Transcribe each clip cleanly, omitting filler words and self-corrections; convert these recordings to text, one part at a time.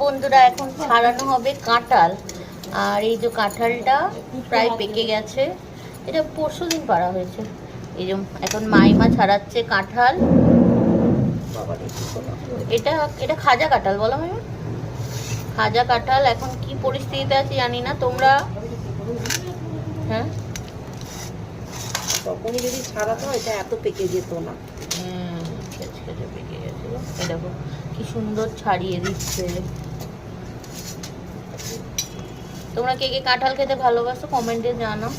বন্ধুরা এখন ছাড়ানো হবে কাঁঠাল। আর এই যে কাঁঠালটা প্রায় পেকে গেছে, এটা পরশুদিন পাড়া হয়েছে। এই যে এখন মাইমা ছাড়াচ্ছে কাঁঠাল। এটা এটা খাজা কাঁঠাল বলো মাইমা, খাজা কাঁঠাল। এখন কি পরিস্থিতিতে আছে জানি না, তোমরা হ্যাঁ তখনই যদি ছাড়াতো এটা এত পেকে যেত না। পেকে গেছে। এই দেখো কি সুন্দর ছাড়িয়ে দিচ্ছে। তোমরা কে কে কাঁঠাল খেতে ভালোবাসো কমেন্টে জানাও।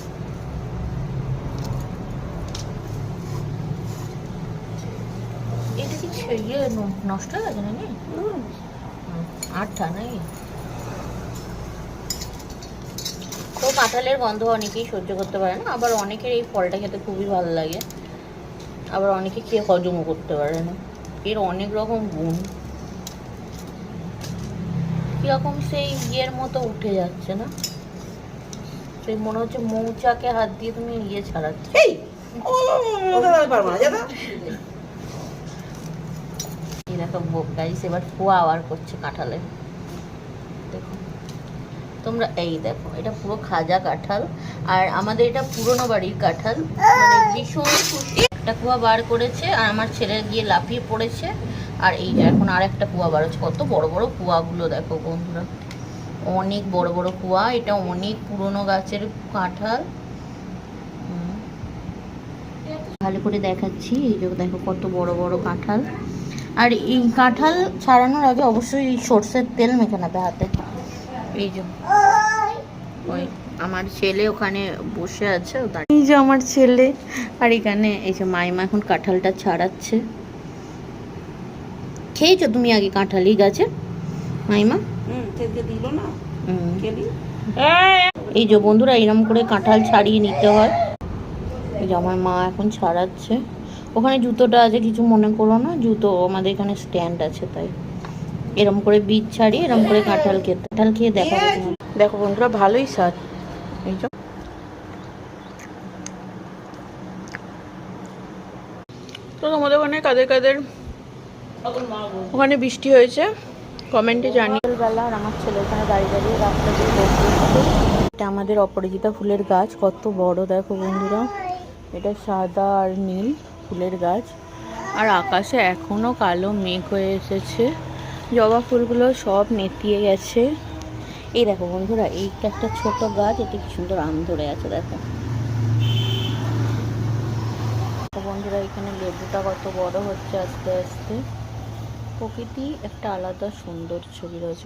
এটা কি ইয়ে নষ্ট হয়ে গেছে নাকি? আটটা নাকি? তো কাঁঠালের গন্ধ অনেকেই সহ্য করতে পারে না, আবার অনেকের এই ফলটা খেতে খুবই ভালো লাগে, আবার অনেকে খেয়ে হজমও করতে পারে না। এর অনেক রকম গুণ। কিরকম সেই ইয়ের মতো উঠে যাচ্ছে না, সেই মনে হচ্ছে মৌচাকে হাত দিয়ে তুমি ইয়ে ছাড়াচ্ছ। এই দেখো গাইস এবার কুয়া আবার করছে কাঁঠালে। দেখো তোমরা, এই দেখো এটা পুরো খাজা কাঁঠাল। আর আমাদের এটা পুরনো বাড়ির কাঁঠাল, মানে ভীষণ খুশি। একটা কুয়া বার করেছে আর আমার ছেলে গিয়ে লাফিয়ে পড়েছে। আর এই যে এখন আর একটা কুয়া বার হচ্ছে। কত বড় বড় কুয়াগুলো দেখো বন্ধুরা, অনেক বড় বড় কুয়া। এটা অনেক পুরনো গাছের কাঁঠাল। ভালো করে দেখাচ্ছি, এই যে দেখো কত বড় বড় কাঁঠাল। আর এই কাঁঠাল ছাড়ানোর আগে অবশ্যই সর্ষের তেল মেখে নেবে হাতে। এই যে ওই আমার ছেলে ওখানে বসে আছে, এই যে আমার ছেলে। আর এখানে এই যে মাইমা এখন কাঁঠালটা ছাড়াচ্ছে। খেয়েছো তুমি আগে কাঁঠালি গাছে মাইমা? দিল না। এই যে বন্ধুরা এরকম করে কাঁঠাল ছাড়িয়ে নিতে হয়। এই যে আমার মা এখন ছাড়াচ্ছে। ওখানে জুতোটা আছে, কিছু মনে করো না, জুতো আমাদের এখানে স্ট্যান্ড আছে, তাই এরম করে বীজ ছাড়িয়ে এরম করে কাঁঠাল খেয়ে দেখাবো। দেখো বন্ধুরা ভালোই স্বাদ। এই যে তো তোমাদের ওখানে কাদের কাদের ওখানে বৃষ্টি হয়েছে কমেন্টে জানি। বেলা আর আমার ছেলে ওখানে দাঁড়িয়ে দাঁড়িয়ে রাস্তা দিয়ে বসে। এটা আমাদের অপরাজিতা ফুলের গাছ, কত বড় দেখো বন্ধুরা। এটা সাদা আর নীল ফুলের গাছ। আর আকাশে এখনো কালো মেঘ হয়ে এসেছে। জবা ফুলগুলো সব নেতিয়ে গেছে। এই দেখো বন্ধুরা এই একটা ছোট গাছ, এটা কি সুন্দর আম ধরে আছে দেখো বন্ধুরা। এখানে লেবুটা কত বড় হচ্ছে আস্তে আস্তে। প্রকৃতি একটা আলাদা সুন্দর ছবি রয়েছে।